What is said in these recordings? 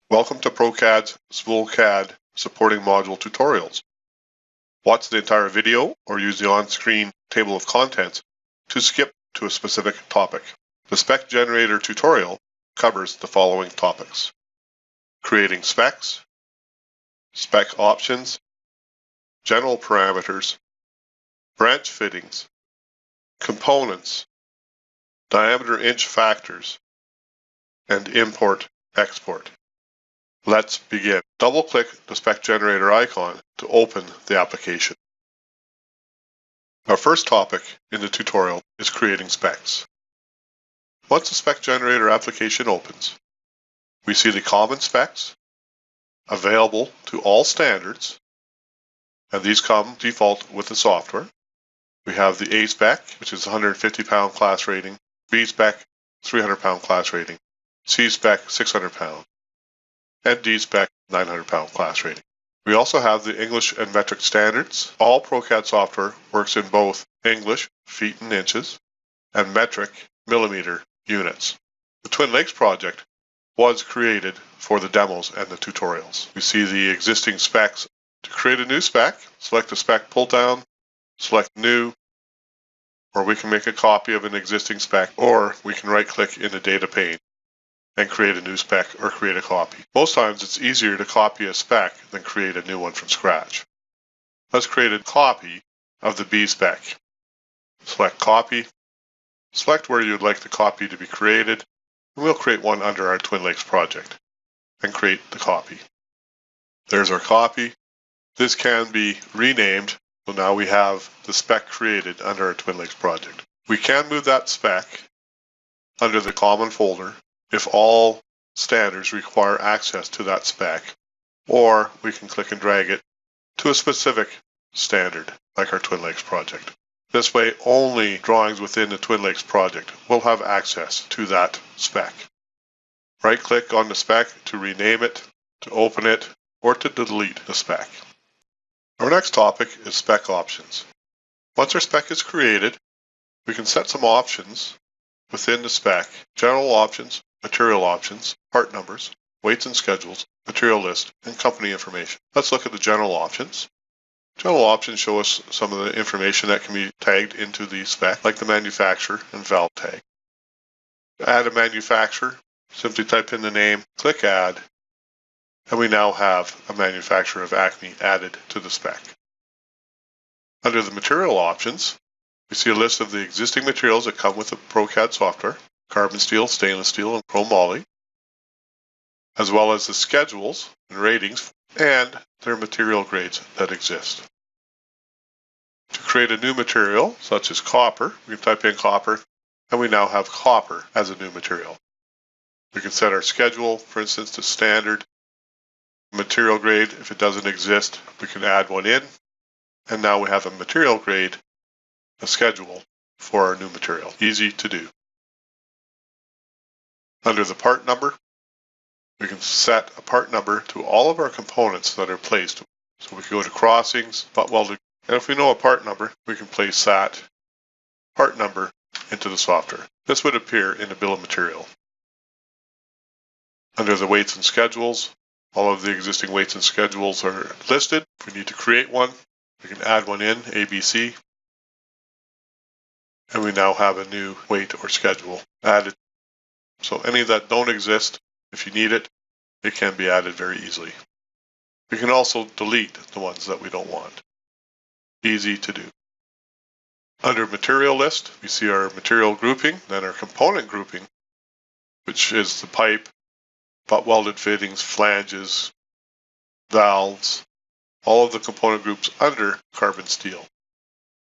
Welcome to PROCAD's SpoolCAD supporting module tutorials. Watch the entire video or use the on-screen table of contents to skip to a specific topic. The Spec Generator tutorial covers the following topics: creating specs, spec options, general parameters, branch fittings, components, diameter inch factors, and import-export. Let's begin. Double-click the Spec Generator icon to open the application. Our first topic in the tutorial is creating specs. Once the Spec Generator application opens, we see the common specs available to all standards, and these come default with the software. We have the A spec, which is 150 pound class rating, B spec, 300 pound class rating, C spec, 600 pound, and D spec, 900 pound class rating. We also have the English and metric standards. All PROCAD software works in both English, feet and inches, and metric, millimeter units. The Twin Lakes project was created for the demos and the tutorials. We see the existing specs. To create a new spec, select the spec pull down, select new, or we can make a copy of an existing spec, or we can right click in the data pane and create a new spec or create a copy. Most times it's easier to copy a spec than create a new one from scratch. Let's create a copy of the B spec. Select copy, select where you'd like the copy to be created, and we'll create one under our Twin Lakes project and create the copy. There's our copy. This can be renamed, so now we have the spec created under our Twin Lakes project. We can move that spec under the common folder if all standards require access to that spec, or we can click and drag it to a specific standard like our Twin Lakes project. This way, only drawings within the Twin Lakes project will have access to that spec. Right-click on the spec to rename it, to open it, or to delete the spec. Our next topic is spec options. Once our spec is created, we can set some options within the spec: general options, material options, part numbers, weights and schedules, material list, and company information. Let's look at the general options. General options show us some of the information that can be tagged into the spec, like the manufacturer and valve tag. To add a manufacturer, simply type in the name, click Add, and we now have a manufacturer of Acme added to the spec. Under the material options, we see a list of the existing materials that come with the PROCAD software: carbon steel, stainless steel, and chrome moly, as well as the schedules and ratings and their material grades that exist. To create a new material, such as copper, we can type in copper, and we now have copper as a new material. We can set our schedule, for instance, to standard. Material grade, if it doesn't exist, we can add one in, and now we have a material grade, a schedule for our new material. Easy to do. Under the part number, we can set a part number to all of our components that are placed. So we can go to crossings, butt welded, and if we know a part number, we can place that part number into the software. This would appear in the bill of material. Under the weights and schedules, all of the existing weights and schedules are listed. If we need to create one, we can add one in, ABC, and we now have a new weight or schedule added. So any that don't exist, if you need it, it can be added very easily. We can also delete the ones that we don't want. Easy to do. Under material list, we see our material grouping, then our component grouping, which is the pipe, butt welded fittings, flanges, valves, all of the component groups under carbon steel.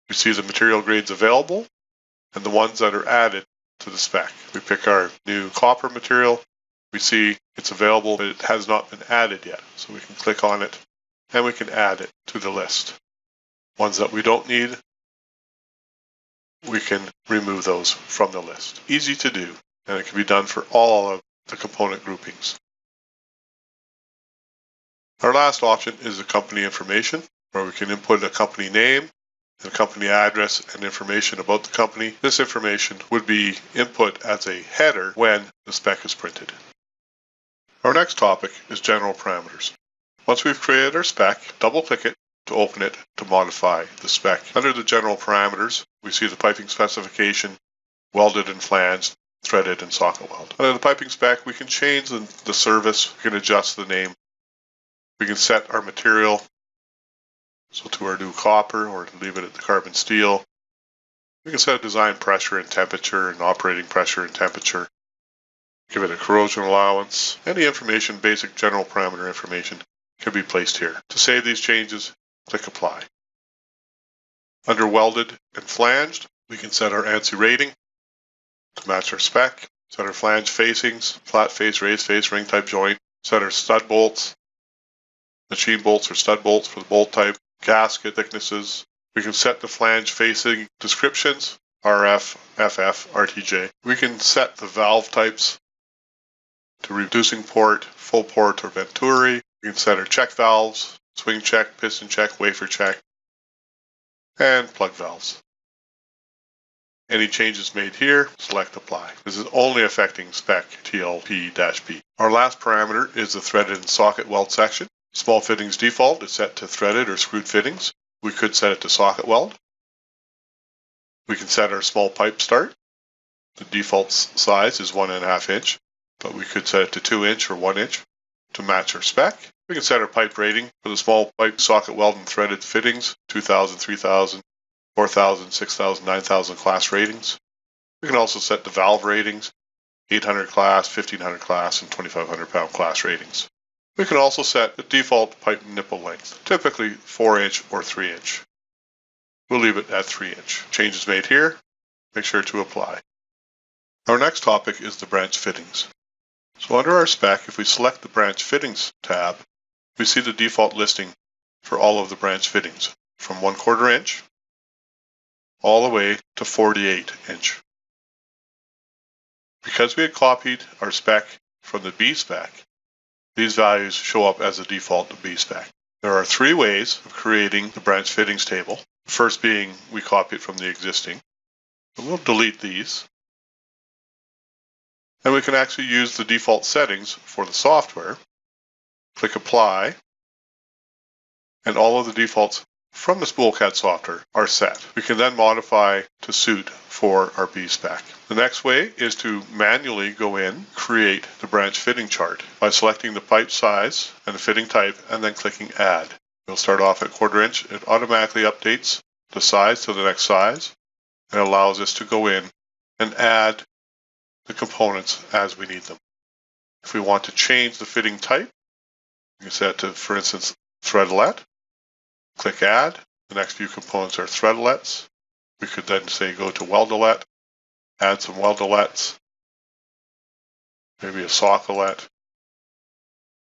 We see the material grades available and the ones that are added to the spec. We pick our new copper material. We see it's available, but it has not been added yet. So we can click on it and we can add it to the list. Ones that we don't need, we can remove those from the list. Easy to do, and it can be done for all of the component groupings. Our last option is the company information, where we can input a company name and company address and information about the company. This information would be input as a header when the spec is printed. Our next topic is general parameters. Once we've created our spec, double-click it to open it to modify the spec. Under the general parameters, we see the piping specification, welded and flanged, threaded and socket weld. Under the piping spec, we can change the service, we can adjust the name, we can set our material, so to our new copper or to leave it at the carbon steel. We can set a design pressure and temperature and operating pressure and temperature. Give it a corrosion allowance. Any information, basic general parameter information, can be placed here. To save these changes, click Apply. Under Welded and Flanged, we can set our ANSI rating to match our spec, set our flange facings, flat face, raised face, ring type joint, set our stud bolts, machine bolts or stud bolts for the bolt type, gasket thicknesses. We can set the flange facing descriptions, RF, FF, RTJ. We can set the valve types to reducing port, full port, or venturi. We can set our check valves, swing check, piston check, wafer check, and plug valves. Any changes made here, select Apply. This is only affecting spec TLP-B. Our last parameter is the threaded and socket weld section. Small fittings default is set to threaded or screwed fittings. We could set it to socket weld. We can set our small pipe start. The default size is 1.5 inch, but we could set it to 2 inch or 1 inch to match our spec. We can set our pipe rating for the small pipe, socket weld, and threaded fittings, 2,000, 3,000, 4,000, 6,000, 9,000 class ratings. We can also set the valve ratings, 800 class, 1,500 class, and 2,500 pound class ratings. We can also set the default pipe nipple length, typically 4 inch or 3 inch. We'll leave it at 3 inch. Changes made here, make sure to apply. Our next topic is the branch fittings. So under our spec, if we select the branch fittings tab, we see the default listing for all of the branch fittings from 1/4 inch all the way to 48 inch. Because we had copied our spec from the B spec, these values show up as a default B spec. There are 3 ways of creating the branch fittings table. The first being we copy it from the existing. And we'll delete these. And we can actually use the default settings for the software. Click Apply, and all of the defaults from the SpoolCAD software are set. We can then modify to suit for our B spec. The next way is to manually go in, create the branch fitting chart by selecting the pipe size and the fitting type and then clicking Add. We'll start off at 1/4 inch. It automatically updates the size to the next size and allows us to go in and add the components as we need them. If we want to change the fitting type, we can set it to, for instance, threadlet. Click Add. The next few components are threadlets. We could then say go to weldolet, add some weldolets, maybe a sockolet.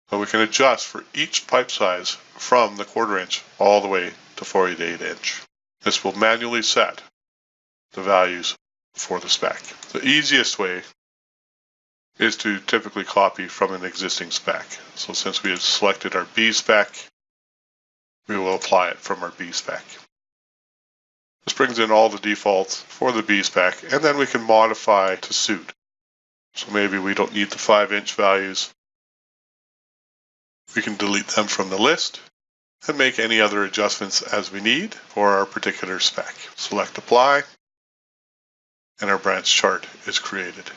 So we can adjust for each pipe size from the 1/4 inch all the way to 48 inch. This will manually set the values for the spec. The easiest way is to typically copy from an existing spec. So since we have selected our B spec, we will apply it from our B spec. This brings in all the defaults for the B spec, and then we can modify to suit. So maybe we don't need the 5 inch values. We can delete them from the list and make any other adjustments as we need for our particular spec. Select Apply, and our branch chart is created.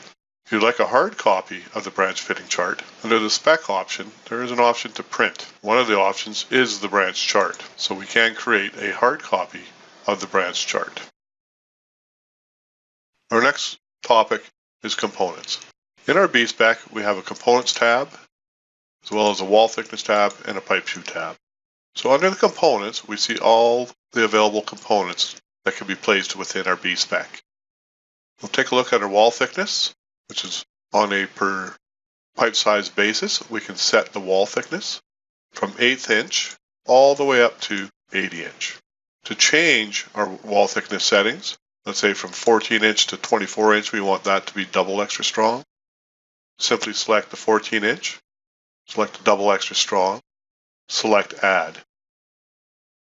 If you'd like a hard copy of the branch fitting chart, under the spec option, there is an option to print. One of the options is the branch chart, so we can create a hard copy of the branch chart. Our next topic is components. In our B spec, we have a components tab, as well as a wall thickness tab and a pipe shoe tab. So under the components, we see all the available components that can be placed within our B spec. We'll take a look at our wall thickness, which is on a per pipe size basis. We can set the wall thickness from 1/8 inch all the way up to 80 inch. To change our wall thickness settings, let's say from 14 inch to 24 inch, we want that to be double extra strong. Simply select the 14 inch, select the double extra strong, select Add.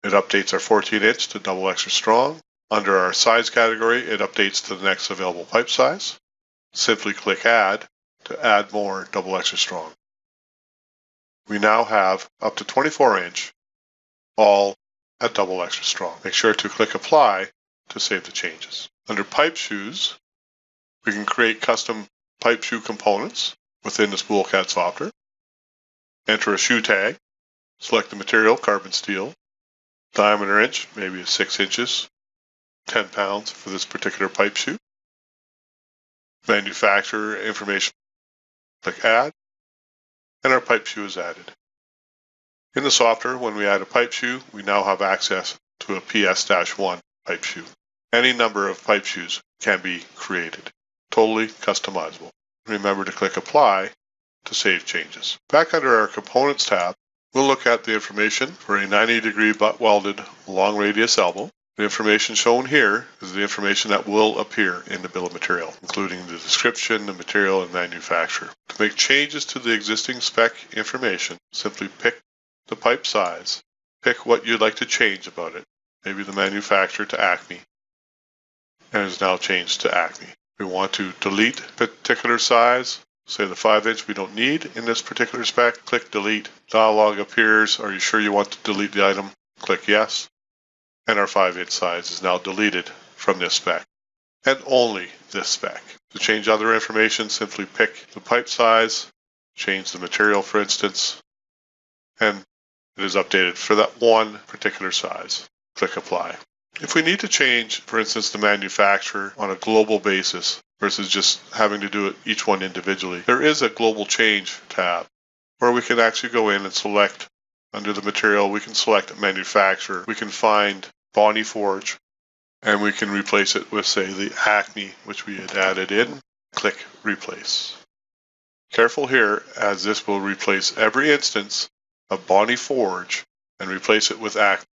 It updates our 14 inch to double extra strong. Under our size category, it updates to the next available pipe size. Simply click Add to add more double extra strong. we now have up to 24-inch, all at double extra strong. Make sure to click Apply to save the changes. Under pipe shoes, we can create custom pipe shoe components within the SpoolCAD software. Enter a shoe tag, select the material, carbon steel, diameter inch, maybe 6 inches, 10 pounds for this particular pipe shoe. Manufacturer information, click Add, and our pipe shoe is added. In the software, when we add a pipe shoe, we now have access to a PS-1 pipe shoe. Any number of pipe shoes can be created, totally customizable. Remember to click Apply to save changes. Back under our Components tab, we'll look at the information for a 90-degree butt-welded long radius elbow. The information shown here is the information that will appear in the bill of material, including the description, the material, and manufacturer. To make changes to the existing spec information, simply pick the pipe size, pick what you'd like to change about it, maybe the manufacturer to Acme, and it is now changed to Acme. We want to delete a particular size, say the 5-inch we don't need in this particular spec, click Delete. Dialog appears. Are you sure you want to delete the item? Click Yes. And our 5-inch size is now deleted from this spec, and only this spec. To change other information, simply pick the pipe size, change the material for instance, and it is updated for that one particular size. Click Apply. If we need to change, for instance, the manufacturer on a global basis versus just having to do it each one individually, there is a Global Change tab where we can actually go in and select under the material, we can select manufacturer. We can find Bonnie Forge, and we can replace it with, say, the Acme, which we had added in. Click Replace. Careful here, as this will replace every instance of Bonnie Forge and replace it with Acme.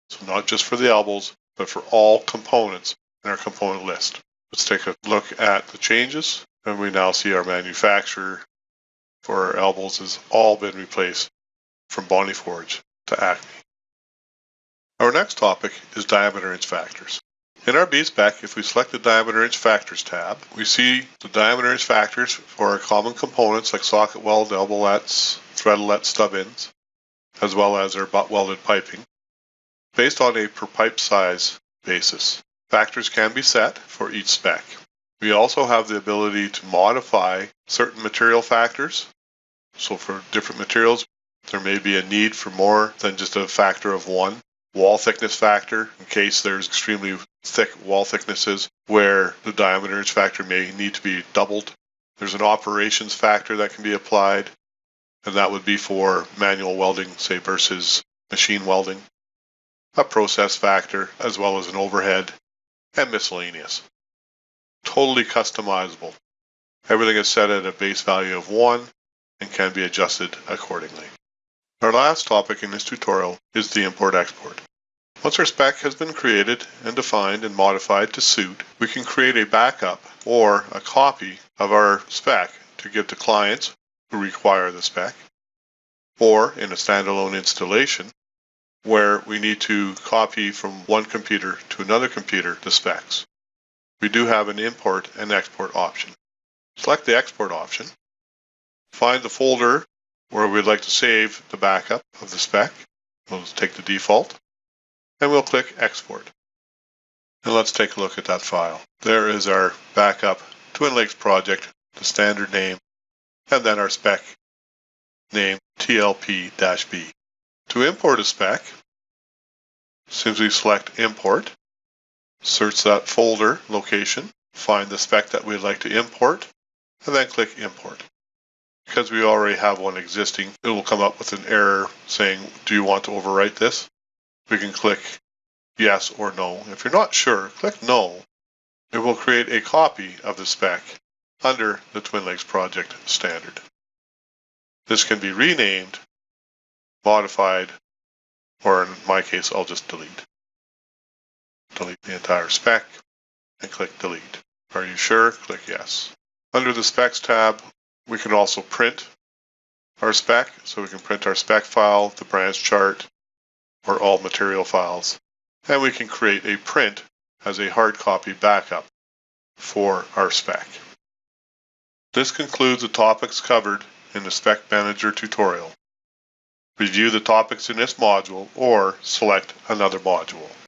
So not just for the elbows, but for all components in our component list. Let's take a look at the changes, and we now see our manufacturer for our elbows has all been replaced from Bonnie Forge to Acme. Our next topic is diameter inch factors. In our B spec, if we select the diameter inch factors tab, we see the diameter inch factors for our common components like socket weld, elbowlets, threadlet stub ends, as well as our butt welded piping, based on a per pipe size basis. Factors can be set for each spec. We also have the ability to modify certain material factors. So for different materials, there may be a need for more than just a factor of one. Wall thickness factor, in case there's extremely thick wall thicknesses where the diameter inch factor may need to be doubled. There's an operations factor that can be applied, and that would be for manual welding, say, versus machine welding. A process factor, as well as an overhead, and miscellaneous. Totally customizable. Everything is set at a base value of 1 and can be adjusted accordingly. Our last topic in this tutorial is the import-export. Once our spec has been created and defined and modified to suit, we can create a backup or a copy of our spec to give to clients who require the spec, or in a standalone installation where we need to copy from one computer to another computer the specs. We do have an import and export option. Select the export option, find the folder where we'd like to save the backup of the spec. We'll take the default, and we'll click Export. And let's take a look at that file. There is our backup Twin Lakes project, the standard name, and then our spec name, TLP-B. To import a spec, simply select Import, search that folder location, find the spec that we'd like to import, and then click Import. Because we already have one existing, it will come up with an error saying, do you want to overwrite this? We can click yes or no. If you're not sure, click no. It will create a copy of the spec under the Twin Lakes project standard. This can be renamed, modified, or in my case, I'll just delete. Delete the entire spec and click delete. Are you sure? Click yes. Under the specs tab, we can also print our spec. So we can print our spec file, the branch chart, or all material files. And we can create a print as a hard copy backup for our spec. This concludes the topics covered in the Spec Manager tutorial. review the topics in this module, or select another module.